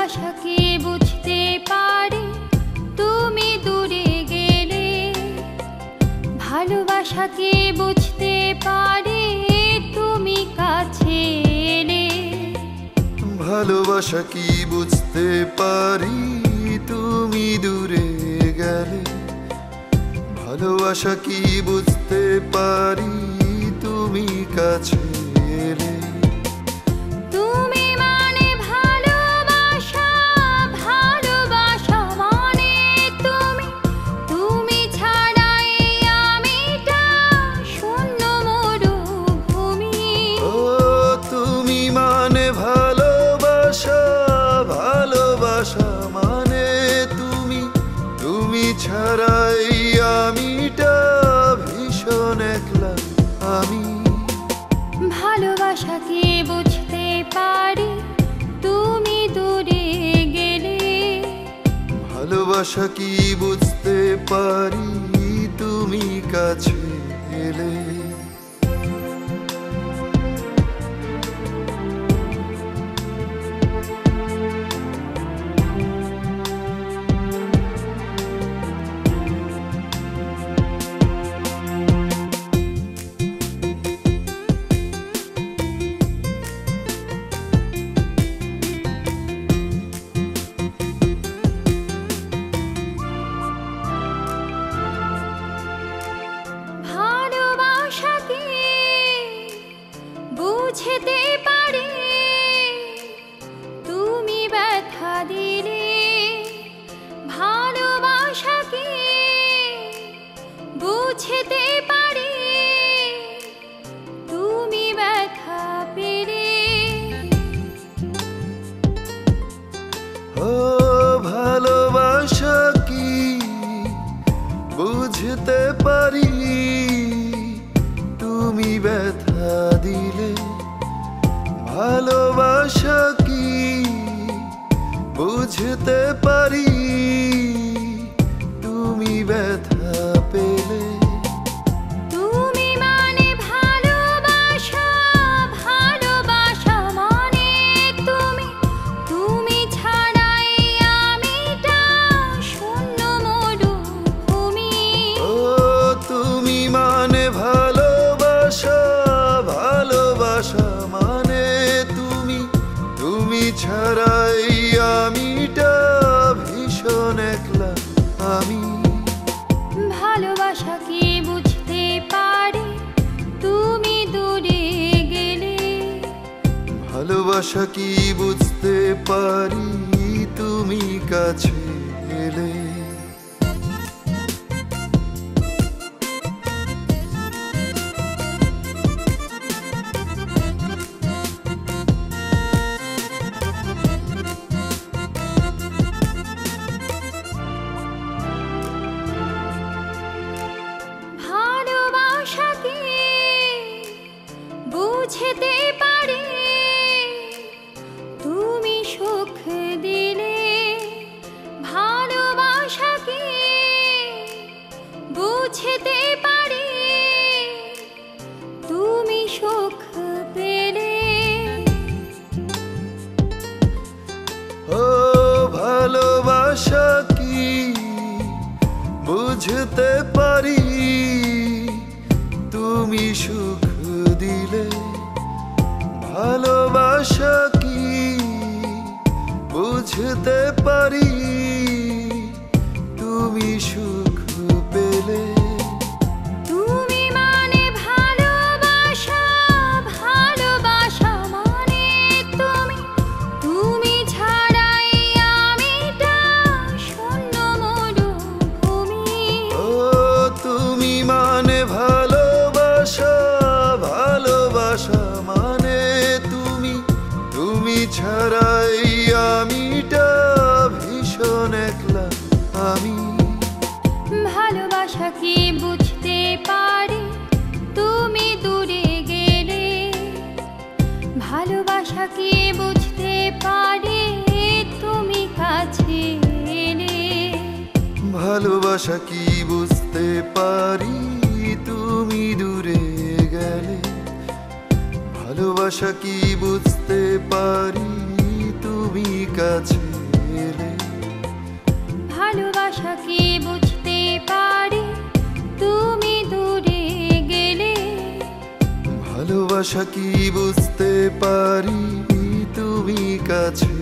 ভালোবাসা কি বুঝতে পারি তুমি দূরে গেলে, ভালোবাসা কি বুঝতে পারি তুমি কাছে এলে। ভালোবাসা কি বুঝতে পারি তুমি দূরে গেলে, ভালোবাসা কি বুঝতে পারি তুমি কাছে এলে। তুমি মানে ভালোবাসা, ভালোবাসা মানে তুমি, তুমি ছাড়াই আমিটা শূন্য মরুভূমি। ও তুমি মানে ভালোবাসা, ভালোবাসা মানে তুমি, তুমি ছাড়াই আমিটা ভীষণ একলা আমি। ভালোবাসা কি বুঝতে পারি তুমি দূরে গেলে, ভালোবাসা কি বুঝতে পারি তুমি কাছে এলে। বুঝতে পারি তুমি ব্যথা দিলে, ভালোবাসা কি বুঝতে পারি তুমি ব্যথা পেলে। ও ভালোবাসা কি বুঝতে পারি তুমি ব্যথা দিলে, ভালোবাসা কি বুঝতে পারি তুমি ব্যথা পেলে। তুমি মানে ভালোবাসা, ভালোবাসা মানে তুমি, তুমি ছাড়াই আমিটা শূন্য মরুভূমি। ও তুমি মানে ভালোবাসা, ভালোবাসা মানে তুমি, তুমি ছাড়াই আমিটা ভীষণ একলা আমি। ভালোবাসা কি বুঝতে পারি তুমি দূরে গেলে, ভালোবাসা কি বুঝতে পারি তুমি কাছে এলে। ভালোবাসা কি বুঝতে পারি তুমি সুখ দিলে, ভালোবাসা কি বুঝতে পারি তুমি সুখ পেলে। ও ভালোবাসা কি বুঝতে পারি তুমি সুখ দিলে, ভালোবাসা কি বুঝতে পারি তুমি সুখ পেলে। তুমি মানে ভালোবাসা, ভালোবাসা মানে তুমি, তুমি ছাড়াই আমিটা শূন্য মরুভূমি। ও তুমি মানে ভালোবাসা, ভালোবাসা মানে তুমি, তুমি ছাড়াই আমিটা ভীষণ একলা আমি। ভালোবাসা কি বুঝতে পারি তুমি দূরে গেলে, ভালোবাসা কি বুঝতে পারি তুমি কাছে এলে। ভালোবাসা কি বুঝতে পারি তুমি দূরে গেলে, ভালোবাসা কি বুঝতে পারি তুমি তুমি কাছে এলে। ভালোবাসা কি বুঝতে পারি তুমি দূরে গেলে। ভালোবাসা কি বুঝতে পারি তুমি কাছে